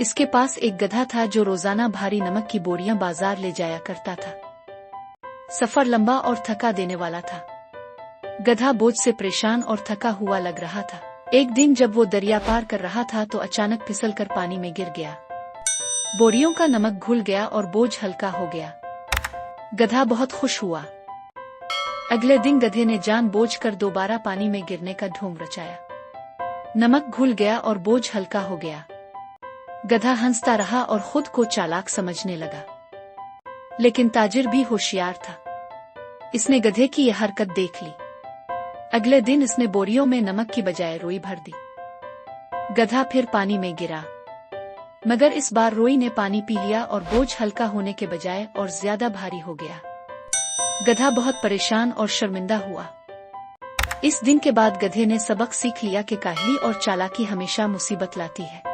इसके पास एक गधा था जो रोजाना भारी नमक की बोरियां बाजार ले जाया करता था। सफर लंबा और थका देने वाला था। गधा बोझ से परेशान और थका हुआ लग रहा था। एक दिन जब वो दरिया पार कर रहा था तो अचानक फिसलकर पानी में गिर गया। बोरियों का नमक घुल गया और बोझ हल्का हो गया। गधा बहुत खुश हुआ। अगले दिन गधे ने जानबूझकर दोबारा पानी में गिरने का ढोंग रचाया। नमक घुल गया और बोझ हल्का हो गया। गधा हंसता रहा और खुद को चालाक समझने लगा। लेकिन ताजिर भी होशियार था। इसने गधे की यह हरकत देख ली। अगले दिन इसने बोरियों में नमक की बजाय रुई भर दी। गधा फिर पानी में गिरा, मगर इस बार रुई ने पानी पी लिया और बोझ हल्का होने के बजाय और ज्यादा भारी हो गया। गधा बहुत परेशान और शर्मिंदा हुआ। इस दिन के बाद गधे ने सबक सीख लिया कि काहली और चालाकी हमेशा मुसीबत लाती है।